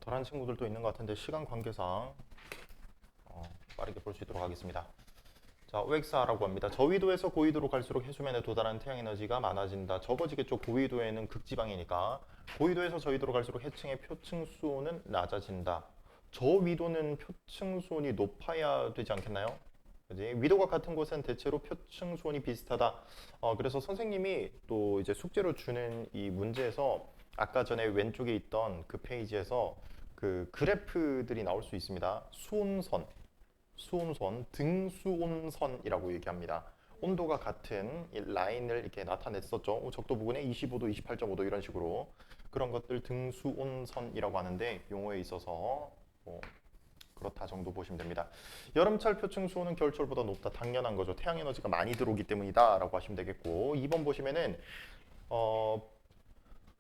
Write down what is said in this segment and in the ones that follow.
덜한 친구들도 있는 것 같은데 시간 관계상 빠르게 볼 수 있도록 하겠습니다. 자, OX라고 합니다. 저위도에서 고위도로 갈수록 해수면에 도달하는 태양 에너지가 많아진다. 적어지겠죠. 고위도에는 극지방이니까. 고위도에서 저위도로 갈수록 해층의 표층 수온은 낮아진다. 저위도는 표층 수온이 높아야 되지 않겠나요? 그지? 위도가 같은 곳은 대체로 표층 수온이 비슷하다. 그래서 선생님이 또 이제 숙제로 주는 이 문제에서 아까 전에 왼쪽에 있던 그 페이지에서 그 그래프들이 나올 수 있습니다. 수온선, 수온선, 등수온선이라고 얘기합니다. 온도가 같은 이 라인을 이렇게 나타냈었죠. 적도 부근에 25도, 28.5도 이런 식으로 그런 것들 등수온선이라고 하는데 용어에 있어서 그렇다 정도 보시면 됩니다. 여름철 표층 수온은 겨울철보다 높다. 당연한 거죠. 태양 에너지가 많이 들어오기 때문이다 라고 하시면 되겠고 2번 보시면은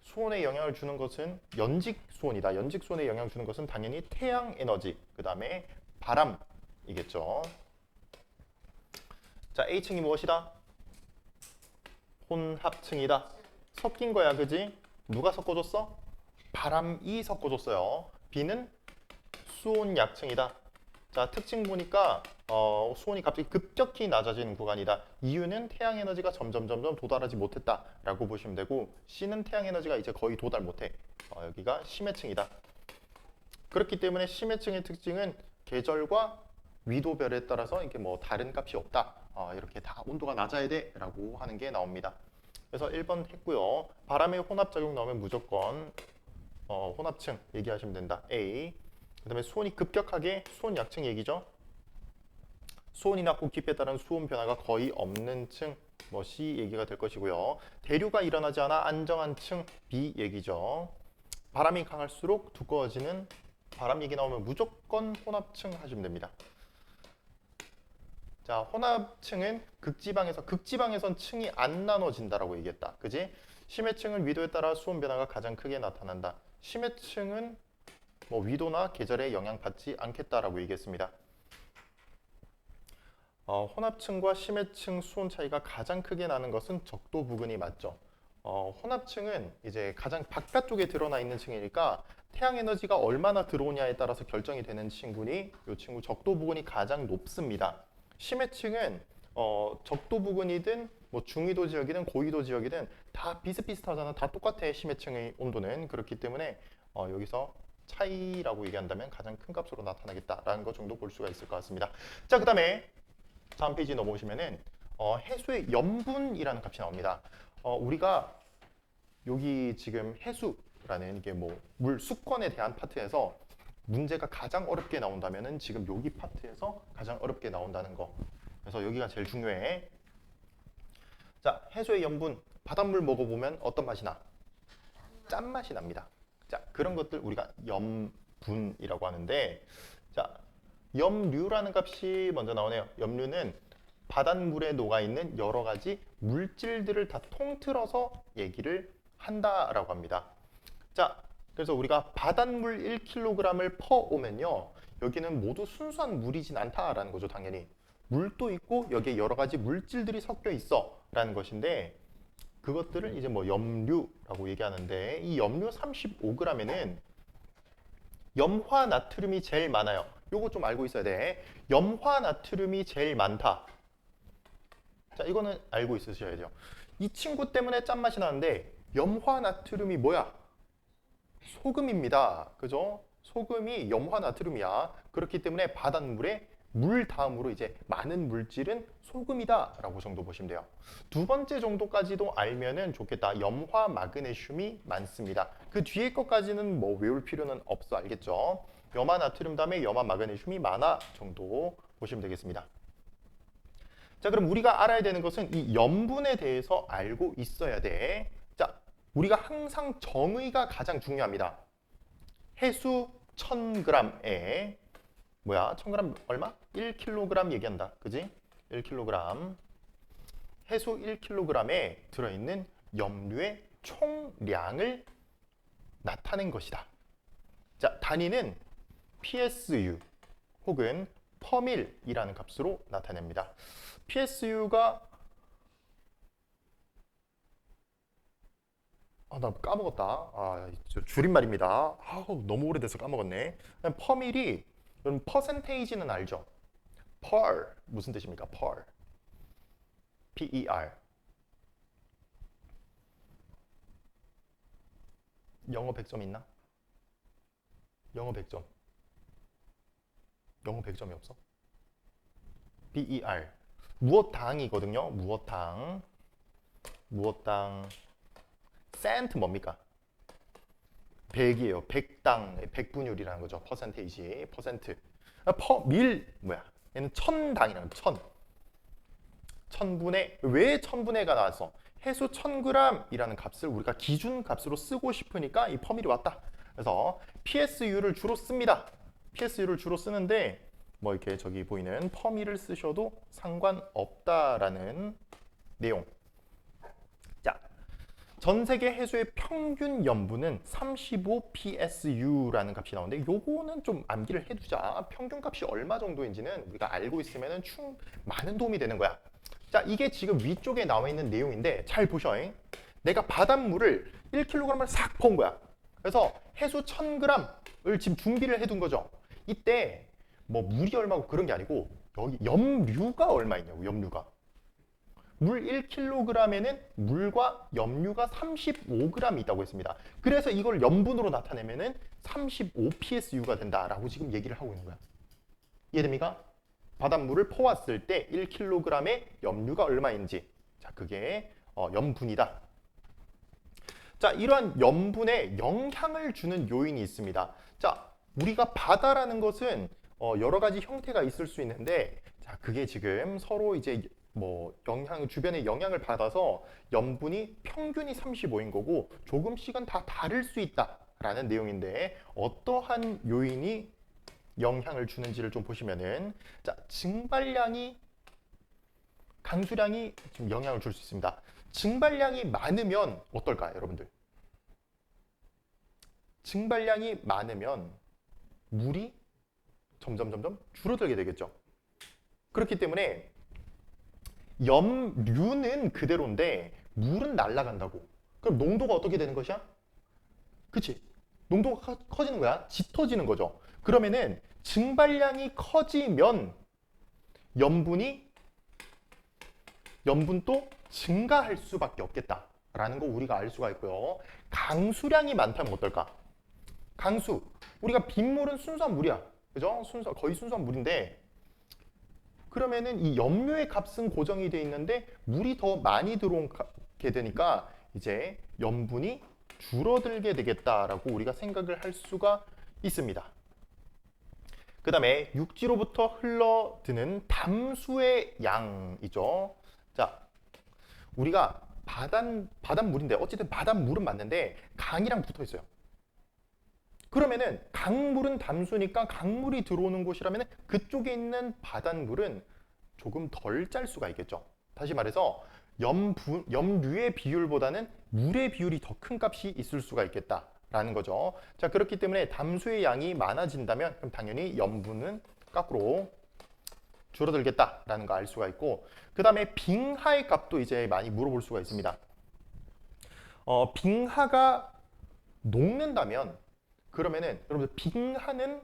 수온에 영향을 주는 것은 연직 수온이다. 연직 수온에 영향을 주는 것은 당연히 태양 에너지, 그 다음에 바람이겠죠. 자, A층이 무엇이다? 혼합층이다. 섞인 거야, 그지? 누가 섞어줬어? 바람이 섞어줬어요. B는 수온 약층이다. 자, 특징 보니까 수온이 갑자기 급격히 낮아지는 구간이다. 이유는 태양 에너지가 점점 도달하지 못했다라고 보시면 되고 C는 태양 에너지가 이제 거의 도달 못해. 여기가 심해층이다. 그렇기 때문에 심해층의 특징은 계절과 위도별에 따라서 이게 뭐 다른 값이 없다. 이렇게 다 온도가 낮아야 돼라고 하는 게 나옵니다. 그래서 1번 했고요. 바람의 혼합작용 나오면 무조건 혼합층 얘기하시면 된다. A. 그 다음에 수온이 급격하게 수온 약층 얘기죠. 수온이 낮고 깊이에 따른 수온 변화가 거의 없는 층, 뭐 C 얘기가 될 것이고요. 대류가 일어나지 않아 안정한 층, B 얘기죠. 바람이 강할수록 두꺼워지는 바람 얘기 나오면 무조건 혼합층 하시면 됩니다. 자, 혼합층은 극지방에선 층이 안 나눠진다라고 얘기했다. 그지? 심해층은 위도에 따라 수온 변화가 가장 크게 나타난다. 심해층은 뭐 위도나 계절에 영향받지 않겠다라고 얘기했습니다. 혼합층과 심해층 수온 차이가 가장 크게 나는 것은 적도 부근이 맞죠. 혼합층은 이제 가장 바깥쪽에 드러나 있는 층이니까 태양 에너지가 얼마나 들어오냐에 따라서 결정이 되는 친구니 이 친구 적도 부근이 가장 높습니다. 심해층은 적도 부근이든 뭐 중위도 지역이든 고위도 지역이든 다 비슷비슷하잖아. 다 똑같아. 심해층의 온도는. 그렇기 때문에 여기서 차이라고 얘기한다면 가장 큰 값으로 나타나겠다라는 것 정도 볼 수가 있을 것 같습니다. 자, 그 다음에 다음 페이지 넘어오시면은 해수의 염분이라는 값이 나옵니다. 우리가 여기 지금 해수라는 이게 뭐 물 수권에 대한 파트에서 문제가 가장 어렵게 나온다면은 지금 여기 파트에서 가장 어렵게 나온다는 거. 그래서 여기가 제일 중요해. 자, 해수의 염분, 바닷물 먹어보면 어떤 맛이 나? 짠맛이 납니다. 자, 그런 것들 우리가 염분이라고 하는데, 자, 염류라는 값이 먼저 나오네요. 염류는 바닷물에 녹아있는 여러 가지 물질들을 다 통틀어서 얘기를 한다라고 합니다. 자, 그래서 우리가 바닷물 1kg을 퍼오면요. 여기는 모두 순수한 물이진 않다라는 거죠, 당연히. 물도 있고 여기에 여러 가지 물질들이 섞여 있어 라는 것인데 그것들을 이제 뭐 염류라고 얘기하는데 이 염류 35g에는 염화 나트륨이 제일 많아요. 요거 좀 알고 있어야 돼. 염화 나트륨이 제일 많다. 자, 이거는 알고 있으셔야 돼요. 이 친구 때문에 짠맛이 나는데 염화 나트륨이 뭐야? 소금입니다. 그죠? 소금이 염화 나트륨이야. 그렇기 때문에 바닷물에 물 다음으로 이제 많은 물질은 소금이다라고 정도 보시면 돼요. 두 번째 정도까지도 알면은 좋겠다. 염화 마그네슘이 많습니다. 그 뒤에 것까지는 뭐 외울 필요는 없어. 알겠죠? 염화 나트륨 다음에 염화 마그네슘이 많아 정도 보시면 되겠습니다. 자, 그럼 우리가 알아야 되는 것은 이 염분에 대해서 알고 있어야 돼. 자, 우리가 항상 정의가 가장 중요합니다. 해수 1000g에 뭐야? 1000g 얼마? 1kg 얘기한다. 그지? 1kg. 해수 1kg에 들어있는 염류의 총량을 나타낸 것이다. 자, 단위는 PSU 혹은 퍼밀이라는 값으로 나타냅니다. PSU가 나 까먹었다. 줄임말입니다. 너무 오래돼서 까먹었네. 퍼밀이 여러분 퍼센테이지는 알죠? per 무슨 뜻입니까? per per 영어 100점 있나? 영어 100점. 영어 100점이 없어? per 무엇당이거든요. 무엇당. 무엇당. cent 뭡니까? 100이에요. 100당, 100분율이라는 거죠. 퍼센테이지, 퍼센트. 밀 뭐야? 얘는 천당이라는 거. 천분의 왜 천분의가 나왔어? 해수 1000g이라는 값을 우리가 기준 값으로 쓰고 싶으니까 이 퍼밀이 왔다. 그래서 PSU를 주로 씁니다. PSU를 주로 쓰는데 뭐 이렇게 저기 보이는 퍼밀을 쓰셔도 상관없다라는 내용. 자, 전 세계 해수의 평균 염분은 35 PSU라는 값이 나오는데 요거는 좀 암기를 해두자. 평균 값이 얼마 정도인지는 우리가 알고 있으면 많은 도움이 되는 거야. 자, 이게 지금 위쪽에 나와 있는 내용인데 잘 보셔. 내가 바닷물을 1kg을 싹 퍼온 거야. 그래서 해수 1000g을 지금 준비를 해둔 거죠. 이때 뭐 물이 얼마고 그런 게 아니고 여기 염류가 얼마 있냐고. 염류가. 물 1kg에는 물과 염류가 35g 있다고 했습니다. 그래서 이걸 염분으로 나타내면은 35 PSU가 된다라고 지금 얘기를 하고 있는 거야. 이해됩니까? 바닷물을 퍼왔을 때 1kg의 염류가 얼마인지. 자, 그게 염분이다. 자, 이러한 염분에 영향을 주는 요인이 있습니다. 자, 우리가 바다라는 것은 여러 가지 형태가 있을 수 있는데, 자, 그게 지금 서로 이제 뭐 주변에 영향을 받아서 염분이 평균이 35인 거고 조금씩은 다 다를 수 있다라는 내용인데 어떠한 요인이 영향을 주는지를 좀 보시면은 자, 증발량이 강수량이 좀 영향을 줄 수 있습니다. 증발량이 많으면 어떨까요, 여러분들? 증발량이 많으면 물이 점점 줄어들게 되겠죠. 그렇기 때문에 염류는 그대로인데 물은 날아간다고. 그럼 농도가 어떻게 되는 것이야? 그치? 농도가 커지는 거야. 짙어지는 거죠. 그러면은 증발량이 커지면 염분도 증가할 수밖에 없겠다라는 거 우리가 알 수가 있고요. 강수량이 많다면 어떨까? 강수. 우리가 빗물은 순수한 물이야. 그죠? 거의 순수한 물인데 그러면은 이 염료의 값은 고정이 돼 있는데 물이 더 많이 들어오게 되니까 이제 염분이 줄어들게 되겠다라고 우리가 생각을 할 수가 있습니다. 그 다음에 육지로부터 흘러드는 담수의 양이죠. 자, 우리가 바닷물인데 어쨌든 바닷물은 맞는데 강이랑 붙어 있어요. 그러면은 강물은 담수니까 강물이 들어오는 곳이라면 그쪽에 있는 바닷물은 조금 덜 짤 수가 있겠죠. 다시 말해서 염류의 비율보다는 물의 비율이 더 큰 값이 있을 수가 있겠다라는 거죠. 자, 그렇기 때문에 담수의 양이 많아진다면 그럼 당연히 염분은 거꾸로 줄어들겠다라는 거 알 수가 있고 그 다음에 빙하의 값도 이제 많이 물어볼 수가 있습니다. 빙하가 녹는다면 그러면은 여러분들 빙하는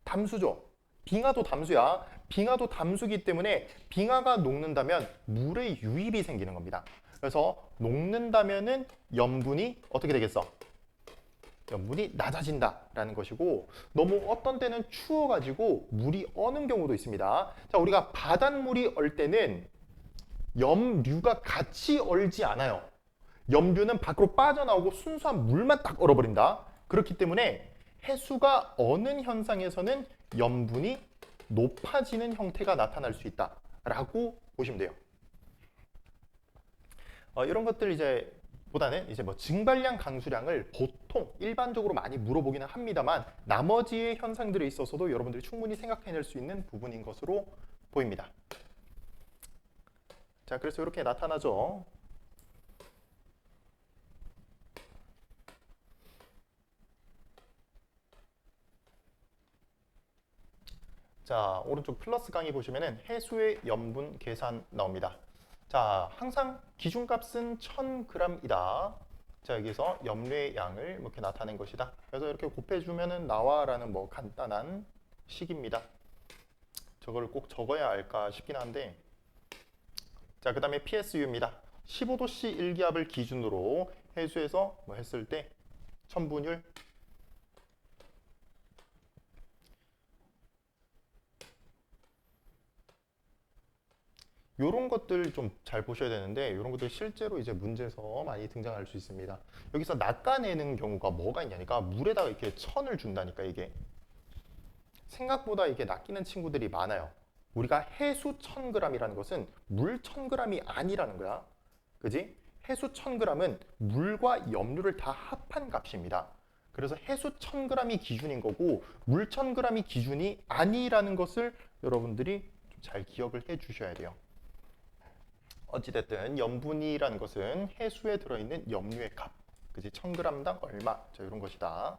담수죠. 빙하도 담수야. 빙하도 담수기 때문에 빙하가 녹는다면 물의 유입이 생기는 겁니다. 그래서 녹는다면은 염분이 어떻게 되겠어? 염분이 낮아진다라는 것이고 너무 어떤 때는 추워가지고 물이 어는 경우도 있습니다. 자, 우리가 바닷물이 얼 때는 염류가 같이 얼지 않아요. 염류는 밖으로 빠져나오고 순수한 물만 딱 얼어버린다. 그렇기 때문에 해수가 어는 현상에서는 염분이 높아지는 형태가 나타날 수 있다라고 보시면 돼요. 이런 것들 이제 보다는 이제 뭐 증발량, 강수량을 보통 일반적으로 많이 물어보기는 합니다만 나머지의 현상들에 있어서도 여러분들이 충분히 생각해낼 수 있는 부분인 것으로 보입니다. 자, 그래서 이렇게 나타나죠. 자, 오른쪽 플러스 강의 보시면은 해수의 염분 계산 나옵니다. 자, 항상 기준값은 1000g이다. 자, 여기서 염료의 양을 이렇게 나타낸 것이다. 그래서 이렇게 곱해주면은 나와라는 뭐 간단한 식입니다. 저걸 꼭 적어야 할까 싶긴 한데, 자, 그 다음에 PSU입니다. 15도씨 일기압을 기준으로 해수에서 뭐 했을 때 첨분율 요런 것들 좀 잘 보셔야 되는데, 요런 것들 실제로 이제 문제에서 많이 등장할 수 있습니다. 여기서 낚아내는 경우가 뭐가 있냐니까, 물에다가 이렇게 천을 준다니까. 이게 생각보다 이게 낚이는 친구들이 많아요. 우리가 해수 1000g이라는 것은 물 1000g이 아니라는 거야. 그지? 해수 1000g은 물과 염료를 다 합한 값입니다. 그래서 해수 1000g이 기준인 거고 물 1000g이 기준이 아니라는 것을 여러분들이 좀 잘 기억을 해 주셔야 돼요. 어찌됐든 염분이라는 것은 해수에 들어있는 염료의 값, 그지? 1000g당 얼마, 자, 이런 것이다.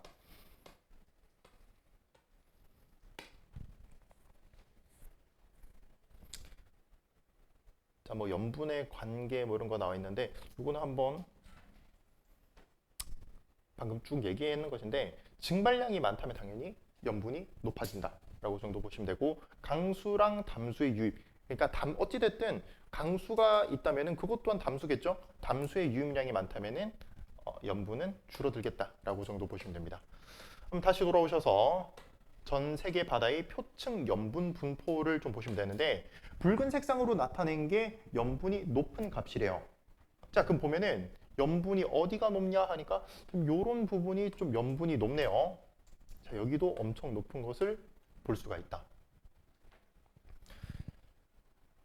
자, 뭐 염분의 관계 뭐 이런 거 나와 있는데, 이거는 한번 방금 쭉 얘기했는 것인데, 증발량이 많다면 당연히 염분이 높아진다라고 정도 보시면 되고, 강수랑 담수의 유입, 그러니까 어찌됐든 강수가 있다면은 그것 또한 담수겠죠. 담수의 유입량이 많다면은 염분은 줄어들겠다라고 정도 보시면 됩니다. 그럼 다시 돌아오셔서 전 세계 바다의 표층 염분 분포를 좀 보시면 되는데, 붉은 색상으로 나타낸 게 염분이 높은 값이래요. 자, 그럼 보면은 염분이 어디가 높냐 하니까 좀 요런 부분이 좀 염분이 높네요. 자, 여기도 엄청 높은 것을 볼 수가 있다.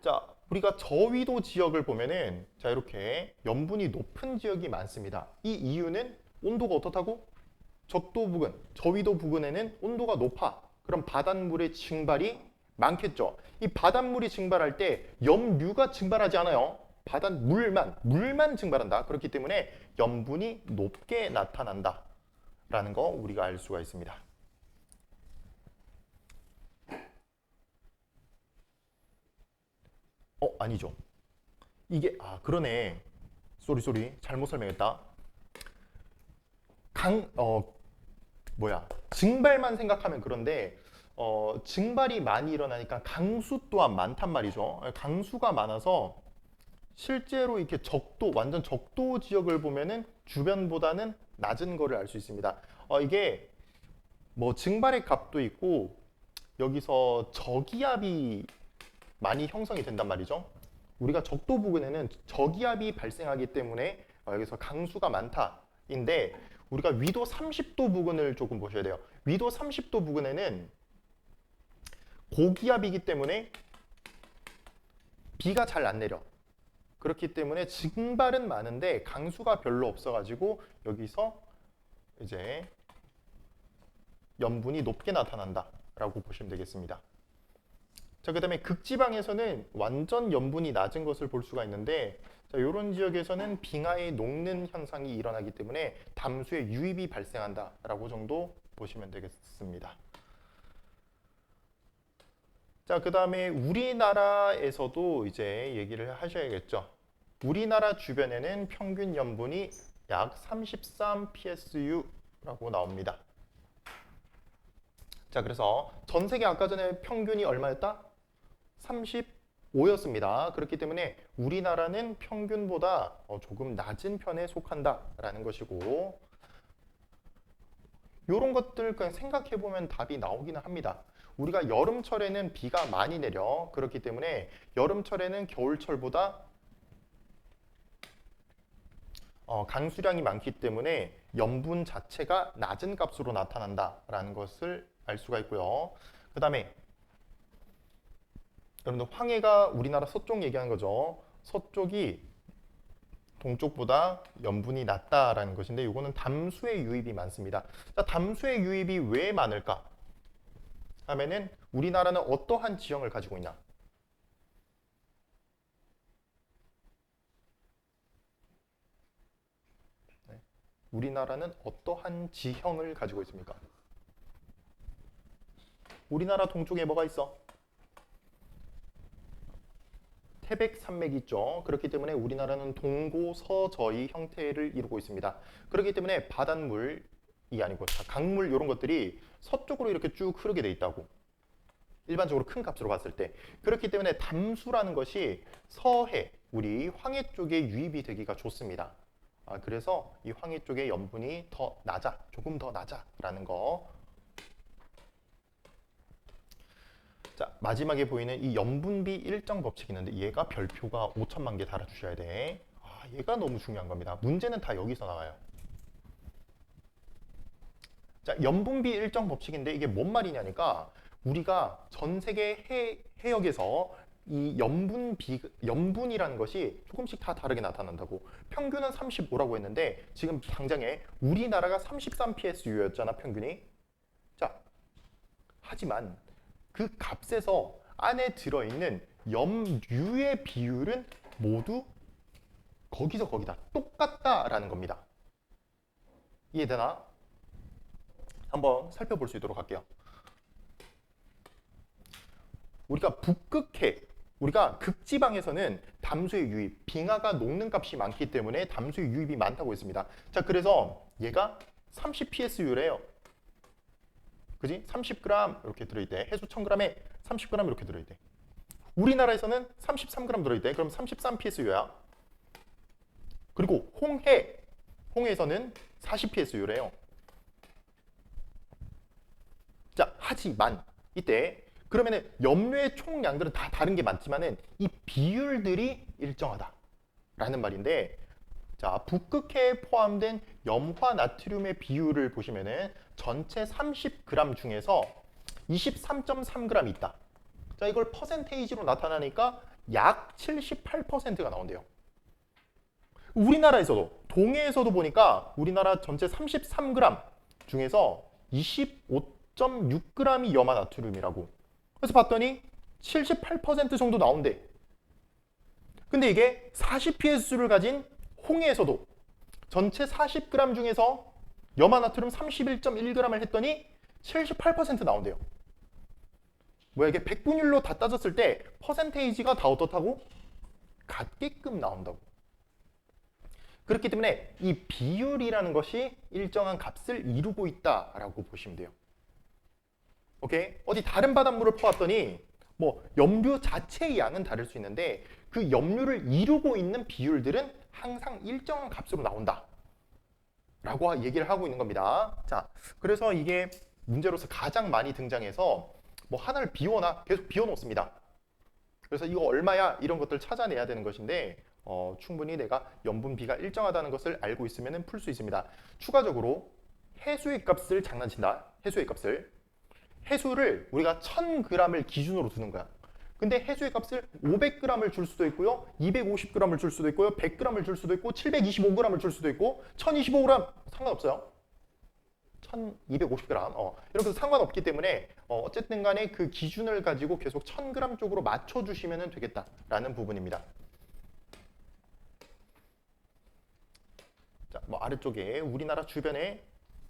자, 우리가 저위도 지역을 보면은 자, 이렇게 염분이 높은 지역이 많습니다. 이 이유는 온도가 어떻다고? 적도 부근, 저위도 부근에는 온도가 높아. 그럼 바닷물의 증발이 많겠죠. 이 바닷물이 증발할 때 염류가 증발하지 않아요. 물만 증발한다. 그렇기 때문에 염분이 높게 나타난다. 라는 거 우리가 알 수가 있습니다. 아니죠. 이게, 그러네. 쏘리. 잘못 설명했다. 증발만 생각하면 그런데, 증발이 많이 일어나니까 강수 또한 많단 말이죠. 강수가 많아서 실제로 이렇게 완전 적도 지역을 보면은 주변보다는 낮은 거를 알 수 있습니다. 이게 뭐 증발의 값도 있고 여기서 저기압이 많이 형성이 된단 말이죠. 우리가 적도 부근에는 저기압이 발생하기 때문에 여기서 강수가 많다인데, 우리가 위도 30도 부근을 조금 보셔야 돼요. 위도 30도 부근에는 고기압이기 때문에 비가 잘 안 내려. 그렇기 때문에 증발은 많은데 강수가 별로 없어가지고 여기서 이제 염분이 높게 나타난다라고 보시면 되겠습니다. 자, 그 다음에 극지방에서는 완전 염분이 낮은 것을 볼 수가 있는데, 자, 이런 지역에서는 빙하의 녹는 현상이 일어나기 때문에 담수의 유입이 발생한다라고 정도 보시면 되겠습니다. 자, 그 다음에 우리나라에서도 이제 얘기를 하셔야겠죠. 우리나라 주변에는 평균 염분이 약 33 PSU라고 나옵니다. 자, 그래서 전 세계 아까 전에 평균이 얼마였다? 35였습니다. 그렇기 때문에 우리나라는 평균보다 조금 낮은 편에 속한다라는 것이고, 이런 것들 그냥 생각해 보면 답이 나오기는 합니다. 우리가 여름철에는 비가 많이 내려. 그렇기 때문에 여름철에는 겨울철보다 강수량이 많기 때문에 염분 자체가 낮은 값으로 나타난다라는 것을 알 수가 있고요. 그 다음에 여러분들 황해가 우리나라 서쪽 얘기하는 거죠. 서쪽이 동쪽보다 염분이 낮다라는 것인데, 이거는 담수의 유입이 많습니다. 자, 담수의 유입이 왜 많을까 하면은 우리나라는 어떠한 지형을 가지고 있냐? 네. 우리나라는 어떠한 지형을 가지고 있습니까? 우리나라 동쪽에 뭐가 있어? 태백 산맥이 있죠. 그렇기 때문에 우리나라는 동고서저의 형태를 이루고 있습니다. 그렇기 때문에 바닷물이 아니고 강물 이런 것들이 서쪽으로 이렇게 쭉 흐르게 돼 있다고. 일반적으로 큰 값으로 봤을 때. 그렇기 때문에 담수라는 것이 서해, 우리 황해 쪽에 유입이 되기가 좋습니다. 그래서 이 황해 쪽의 염분이 더 낮아, 조금 더 낮아라는 거. 자, 마지막에 보이는 이 염분비 일정 법칙이 있는데 얘가 별표가 5천만 개 달아주셔야 돼. 얘가 너무 중요한 겁니다. 문제는 다 여기서 나와요. 자, 염분비 일정 법칙인데 이게 뭔 말이냐니까 우리가 전 세계 해역에서 이 염분이라는 것이 조금씩 다 다르게 나타난다고. 평균은 35라고 했는데 지금 당장에 우리나라가 33 PSU였잖아, 평균이. 자, 하지만 그 값에서 안에 들어있는 염류의 비율은 모두 거기서 거기다 똑같다라는 겁니다. 이해되나? 한번 살펴볼 수 있도록 할게요. 우리가 북극해, 우리가 극지방에서는 담수의 유입, 빙하가 녹는 값이 많기 때문에 담수의 유입이 많다고 했습니다. 자, 그래서 얘가 30 PSU래요. 그지? 30g 이렇게 들어있대. 해수 1000g에 30g 이렇게 들어있대. 우리나라에서는 33g 들어있대. 그럼 33 PSU야. 그리고 홍해에서는 40 PSU래요. 자, 하지만 이때 그러면은 염료의 총량들은 다 다른 게 맞지만은 이 비율들이 일정하다라는 말인데, 자, 북극해에 포함된 염화 나트륨의 비율을 보시면은 전체 30g 중에서 23.3g이 있다. 자, 이걸 퍼센테이지로 나타나니까 약 78%가 나온대요. 우리나라에서도 동해에서도 보니까 우리나라 전체 33g 중에서 25.6g이 염화 나트륨이라고. 그래서 봤더니 78% 정도 나온대. 근데 이게 40pS를 가진 홍해에서도 전체 40g 중에서 염화나트륨 31.1g을 했더니 78% 나온대요. 뭐야, 이게 백분율로 다 따졌을 때 퍼센테이지가 다 어떻다고? 같게끔 나온다고. 그렇기 때문에 이 비율이라는 것이 일정한 값을 이루고 있다라고 보시면 돼요. 오케이? 어디 다른 바닷물을 퍼왔더니 뭐 염류 자체의 양은 다를 수 있는데 그 염류를 이루고 있는 비율들은 항상 일정한 값으로 나온다 라고 얘기를 하고 있는 겁니다. 자, 그래서 이게 문제로서 가장 많이 등장해서 뭐 하나를 비워놔, 계속 비워놓습니다. 그래서 이거 얼마야? 이런 것들 찾아내야 되는 것인데 충분히 내가 염분비가 일정하다는 것을 알고 있으면 풀 수 있습니다. 추가적으로 해수의 값을 장난친다. 해수의 값을. 해수를 우리가 1000g을 기준으로 두는 거야. 근데 해수의 값을 500g을 줄 수도 있고요, 250g을 줄 수도 있고요, 100g을 줄 수도 있고, 725g을 줄 수도 있고, 1025g 상관없어요. 1250g 이렇게 상관없기 때문에 어쨌든 간에 그 기준을 가지고 계속 1000g 쪽으로 맞춰주시면 되겠다라는 부분입니다. 자, 뭐 아래쪽에 우리나라 주변에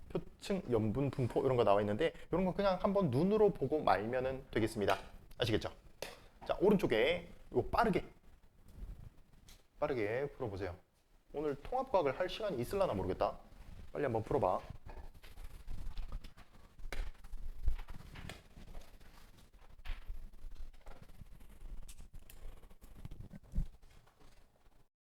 표층, 염분, 분포 이런 거 나와 있는데 이런 거 그냥 한번 눈으로 보고 말면 되겠습니다. 아시겠죠? 자, 오른쪽에 이거 빠르게 풀어보세요. 오늘 통합과학을 할 시간이 있을라나 모르겠다. 빨리 한번 풀어봐.